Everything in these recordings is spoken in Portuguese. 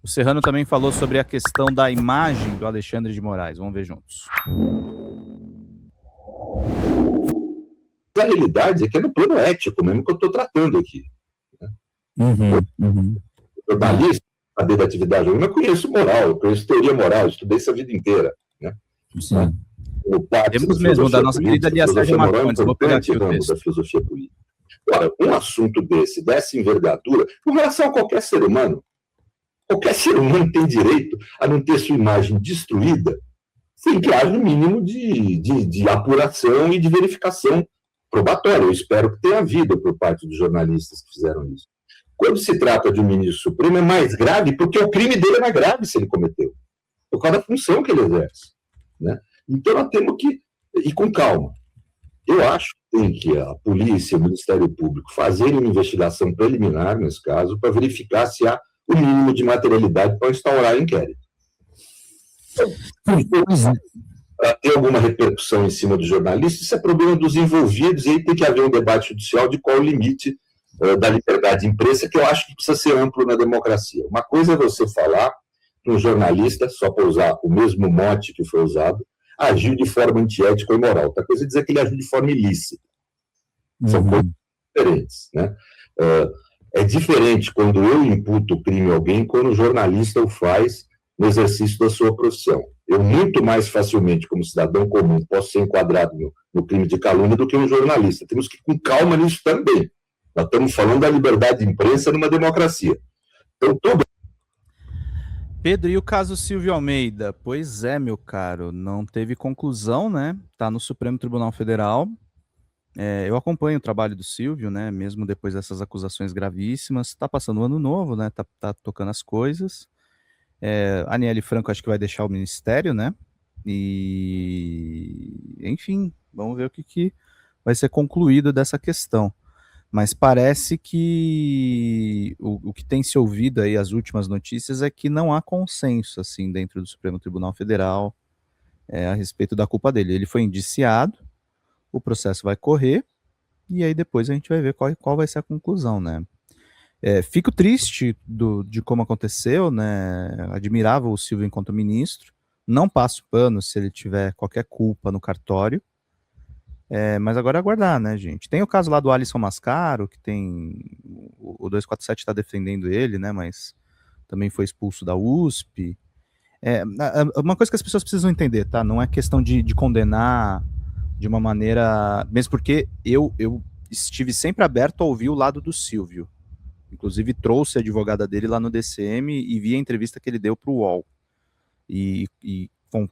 O Serrano também falou sobre a questão da imagem do Alexandre de Moraes. Vamos ver juntos. A realidade é que é no plano ético mesmo que eu estou tratando aqui. Jornalista, a da atividade, eu não conheço moral, eu conheço teoria moral, eu estudei essa vida inteira. Né? Sim. Temos mesmo, da nossa querida Lia Sérgia Marcondes, vou pegar aqui o texto. Da filosofia política. Ora, um assunto dessa envergadura, com relação a qualquer ser humano tem direito a não ter sua imagem destruída sem que haja um mínimo de apuração e de verificação probatória. Eu espero que tenha havido por parte dos jornalistas que fizeram isso. Quando se trata de um ministro supremo, é mais grave, porque o crime dele é mais grave se ele cometeu, por causa da função que ele exerce. Né? Então, nós temos que ir com calma. Eu acho que tem que a polícia, o Ministério Público, fazerem uma investigação preliminar, nesse caso, para verificar se há o mínimo de materialidade para instaurar inquérito. Para ter alguma repercussão em cima do jornalista, isso é problema dos envolvidos, e aí tem que haver um debate judicial de qual o limite da liberdade de imprensa, que eu acho que precisa ser amplo na democracia. Uma coisa é você falar que um jornalista, só para usar o mesmo mote que foi usado, agiu de forma antiética ou imoral. Outra coisa é dizer que ele agiu de forma ilícita. São coisas diferentes. Né? É diferente quando eu imputo o crime a alguém, quando o jornalista o faz no exercício da sua profissão. Eu muito mais facilmente, como cidadão comum, posso ser enquadrado no crime de calúnia do que um jornalista. Temos que ir com calma nisso também. Nós estamos falando da liberdade de imprensa numa democracia. Então, tudo... Pedro, e o caso Silvio Almeida? Pois é, meu caro, não teve conclusão, né? Está no Supremo Tribunal Federal. Eu acompanho o trabalho do Silvio, né? Mesmo depois dessas acusações gravíssimas. Está passando um ano novo, né? Tá tocando as coisas. A Aniele Franco acho que vai deixar o ministério, né? E, enfim, vamos ver o que vai ser concluído dessa questão. Mas parece que o que tem se ouvido aí, as últimas notícias, é que não há consenso, assim, dentro do Supremo Tribunal Federal a respeito da culpa dele. Ele foi indiciado, o processo vai correr, e aí depois a gente vai ver qual vai ser a conclusão, né? Fico triste de como aconteceu, né? Admirava o Silvio enquanto ministro, não passo pano se ele tiver qualquer culpa no cartório, mas agora é aguardar, né, gente? Tem o caso lá do Alisson Mascaro, que tem... O 247 está defendendo ele, né, mas também foi expulso da USP. Uma coisa que as pessoas precisam entender, tá? Não é questão de condenar de uma maneira... Mesmo porque eu estive sempre aberto a ouvir o lado do Silvio. Inclusive trouxe a advogada dele lá no DCM e vi a entrevista que ele deu para o UOL. Bom,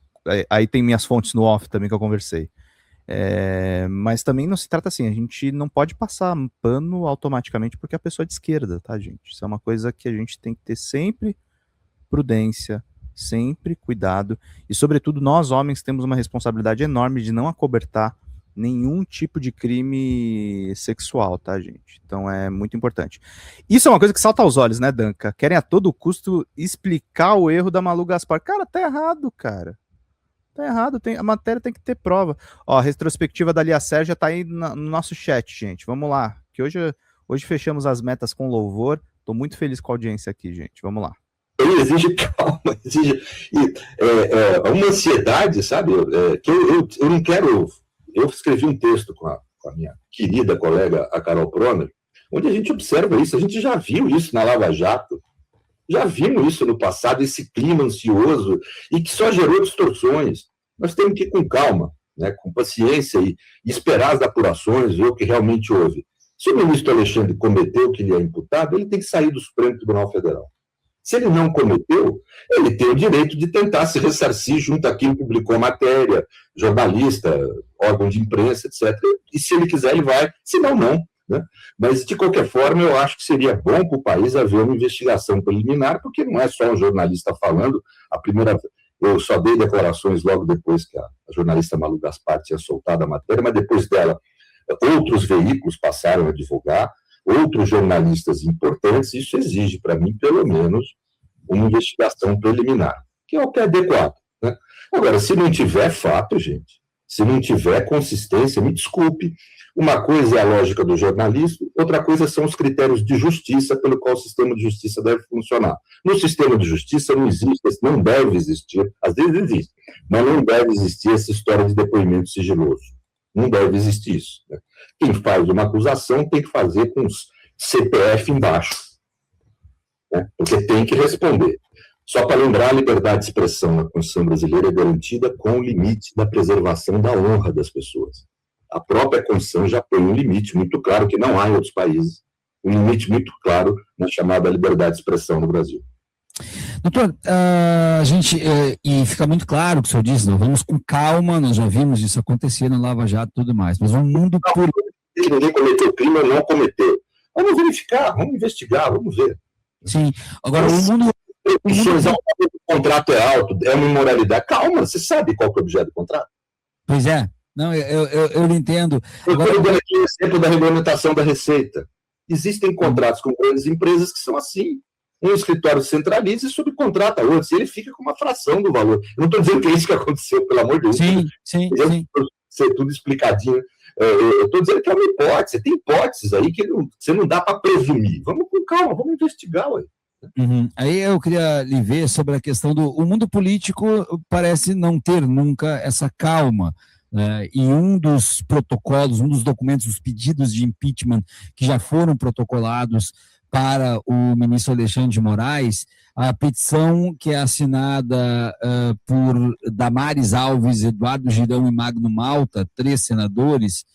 aí tem minhas fontes no off também que eu conversei. Mas também não se trata assim, a gente não pode passar pano automaticamente porque a pessoa é de esquerda, tá, gente? Isso é uma coisa que a gente tem que ter sempre prudência, sempre cuidado, e sobretudo nós homens temos uma responsabilidade enorme de não acobertar nenhum tipo de crime sexual, tá, gente? Então é muito importante. Isso é uma coisa que salta aos olhos, né, Danca? Querem a todo custo explicar o erro da Malu Gaspar. Cara, tá errado, cara. Tá errado, a matéria tem que ter prova. Ó, a retrospectiva da Lia Sérgia tá aí no nosso chat, gente. Vamos lá, que hoje fechamos as metas com louvor. Tô muito feliz com a audiência aqui, gente. Vamos lá. Ele exige calma, exige uma ansiedade, sabe? Que eu não quero... Eu escrevi um texto com a minha querida colega, a Carol Proner, onde a gente observa isso. A gente já viu isso na Lava Jato. Já vimos isso no passado, esse clima ansioso, e que só gerou distorções. Nós temos que ir com calma, né, com paciência e esperar as apurações, ver o que realmente houve. Se o ministro Alexandre cometeu o que lhe é imputado, ele tem que sair do Supremo Tribunal Federal. Se ele não cometeu, ele tem o direito de tentar se ressarcir junto a quem publicou a matéria, jornalista, órgão de imprensa, etc. E se ele quiser, ele vai, se não, não. Né? Mas, de qualquer forma, eu acho que seria bom para o país haver uma investigação preliminar, porque não é só um jornalista falando. Eu só dei declarações logo depois que a jornalista Malu Gaspar tinha soltado a matéria, mas depois dela, outros veículos passaram a divulgar, outros jornalistas importantes. Isso exige, para mim, pelo menos, uma investigação preliminar, que é o que é adequado. Né? Agora, se não tiver fato, gente, Se não tiver consistência, me desculpe, uma coisa é a lógica do jornalismo, outra coisa são os critérios de justiça pelo qual o sistema de justiça deve funcionar. No sistema de justiça não existe, não deve existir, às vezes existe, mas não deve existir essa história de depoimento sigiloso. Não deve existir isso. Né? Quem faz uma acusação tem que fazer com os CPF embaixo, né? Porque tem que responder. Só para lembrar, a liberdade de expressão na Constituição brasileira é garantida com o limite da preservação da honra das pessoas. A própria Constituição já põe um limite muito claro, que não há em outros países, um limite muito claro na chamada liberdade de expressão no Brasil. Doutor, a gente, e fica muito claro o que o senhor disse, nós vamos com calma, nós já vimos isso acontecer no Lava Jato e tudo mais, mas o mundo... Ninguém cometeu crime ou não cometeu. Vamos verificar, vamos investigar, vamos ver. Sim, agora o mundo... O contrato é alto, é uma imoralidade. Calma, você sabe qual que é o objeto do contrato? Pois é, não, eu não entendo. Agora, eu estou dando aqui o exemplo da regulamentação da Receita. Existem contratos com grandes empresas que são assim. Um escritório centraliza e subcontrata outros, e ele fica com uma fração do valor. Eu não estou dizendo que é isso que aconteceu, pelo amor de Deus. Sim. Ser tudo explicadinho. Eu estou dizendo que é uma hipótese. Tem hipóteses aí que você não dá para presumir. Vamos com calma, vamos investigar, ué. Uhum. Aí eu queria lhe ver sobre a questão o mundo político parece não ter nunca essa calma, né? E um dos protocolos, um dos documentos, os pedidos de impeachment que já foram protocolados para o ministro Alexandre de Moraes, a petição que é assinada por Damares Alves, Eduardo Girão e Magno Malta, 3 senadores,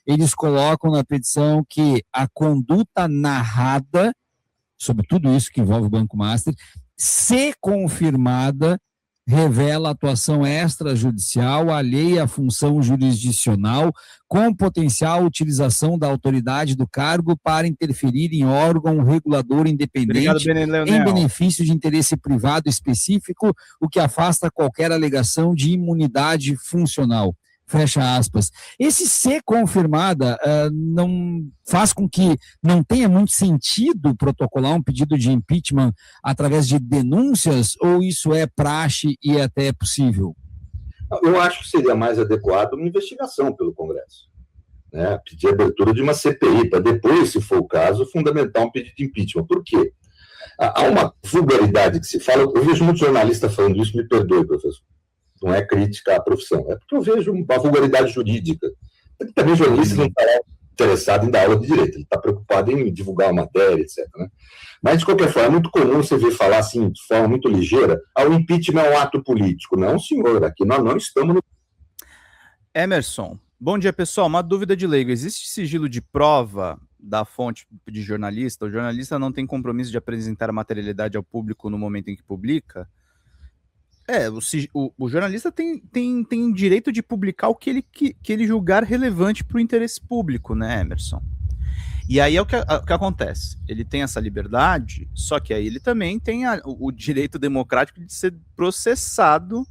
eles colocam na petição que a conduta narrada sobre tudo isso que envolve o Banco Master, se confirmada, revela atuação extrajudicial, alheia à função jurisdicional, com potencial utilização da autoridade do cargo para interferir em órgão regulador independente em benefício de interesse privado específico, o que afasta qualquer alegação de imunidade funcional. Fecha aspas. Esse ser confirmada não faz com que não tenha muito sentido protocolar um pedido de impeachment através de denúncias, ou isso é praxe e até possível? Eu acho que seria mais adequado uma investigação pelo Congresso, né? Pedir a abertura de uma CPI, para depois, se for o caso, fundamentar um pedido de impeachment. Por quê? Há uma vulgaridade que se fala, eu vejo muitos jornalistas falando isso, me perdoe, professor. Não é crítica à profissão, é porque eu vejo uma vulgaridade jurídica. Também o jornalista não está interessado em dar aula de direito, ele está preocupado em divulgar a matéria, etc. Né? Mas, de qualquer forma, é muito comum você ver falar assim, de forma muito ligeira, o impeachment é um ato político. Não, senhor, aqui nós não estamos no... Emerson, bom dia, pessoal. Uma dúvida de leigo, existe sigilo de prova da fonte de jornalista? O jornalista não tem compromisso de apresentar a materialidade ao público no momento em que publica? O jornalista tem direito de publicar o que ele julgar relevante para o interesse público, né, Emerson? E aí é o que acontece. Ele tem essa liberdade, só que aí ele também tem o direito democrático de ser processado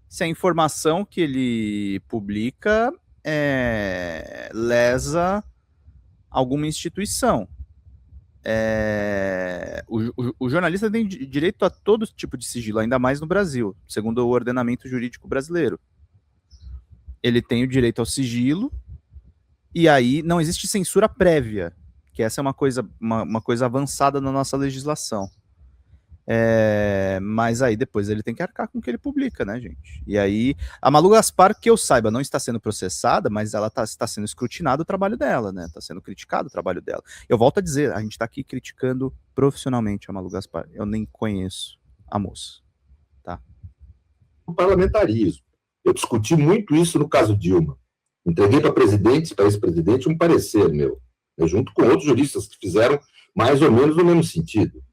se a informação que ele publica lesa alguma instituição. O jornalista tem direito a todo tipo de sigilo, ainda mais no Brasil, segundo o ordenamento jurídico brasileiro. Ele tem o direito ao sigilo, e aí não existe censura prévia, que essa é uma coisa avançada na nossa legislação. Mas aí depois ele tem que arcar com o que ele publica, né, gente? E aí, a Malu Gaspar, que eu saiba, não está sendo processada, mas ela está sendo escrutinado o trabalho dela, né? Está sendo criticado o trabalho dela. Eu volto a dizer, a gente está aqui criticando profissionalmente a Malu Gaspar. Eu nem conheço a moça, tá? O parlamentarismo. Eu discuti muito isso no caso Dilma. Entreguei para ex-presidente, um parecer meu, junto com outros juristas que fizeram mais ou menos no mesmo sentido.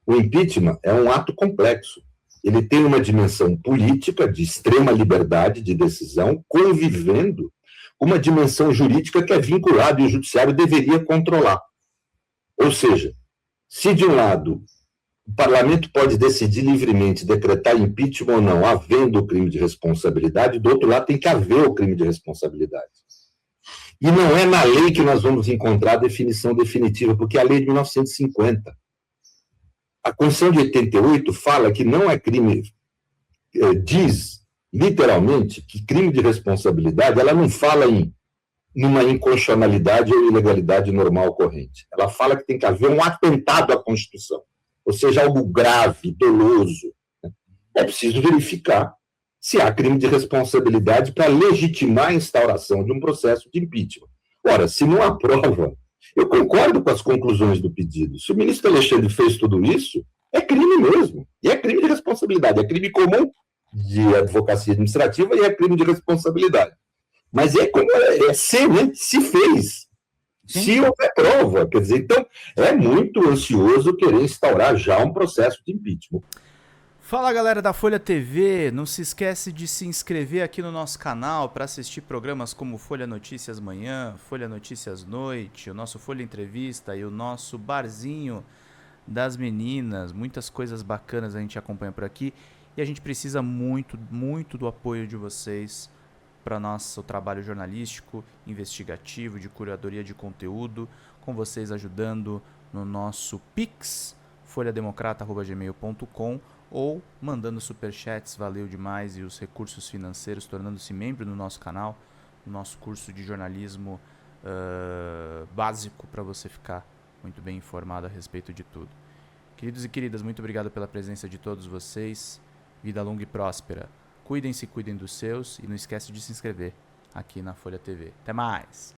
O impeachment é um ato complexo. Ele tem uma dimensão política de extrema liberdade de decisão, convivendo com uma dimensão jurídica que é vinculada e o judiciário deveria controlar. Ou seja, se de um lado o parlamento pode decidir livremente decretar impeachment ou não, havendo o crime de responsabilidade, do outro lado tem que haver o crime de responsabilidade. E não é na lei que nós vamos encontrar a definição definitiva, porque é a lei de 1950. A Constituição de 88 fala que não é crime, diz literalmente, que crime de responsabilidade, ela não fala numa inconstitucionalidade ou ilegalidade normal corrente. Ela fala que tem que haver um atentado à Constituição, ou seja, algo grave, doloso. É preciso verificar se há crime de responsabilidade para legitimar a instauração de um processo de impeachment. Ora, se não há prova, eu concordo com as conclusões do pedido. Se o ministro Alexandre fez tudo isso, é crime mesmo. E é crime de responsabilidade. É crime comum de advocacia administrativa e é crime de responsabilidade. Mas se fez, se houver prova. Quer dizer, então, é muito ansioso querer instaurar já um processo de impeachment. Fala, galera da Folha TV, não se esquece de se inscrever aqui no nosso canal para assistir programas como Folha Notícias Manhã, Folha Notícias Noite, o nosso Folha Entrevista e o nosso Barzinho das Meninas. Muitas coisas bacanas a gente acompanha por aqui e a gente precisa muito, muito do apoio de vocês para nosso trabalho jornalístico, investigativo, de curadoria de conteúdo, com vocês ajudando no nosso Pix, folhademocrata@gmail.com, ou mandando superchats, valeu demais, e os recursos financeiros, tornando-se membro do nosso canal, no nosso curso de jornalismo básico, para você ficar muito bem informado a respeito de tudo. Queridos e queridas, muito obrigado pela presença de todos vocês, vida longa e próspera. Cuidem-se, cuidem dos seus, e não esquece de se inscrever aqui na Folha TV. Até mais!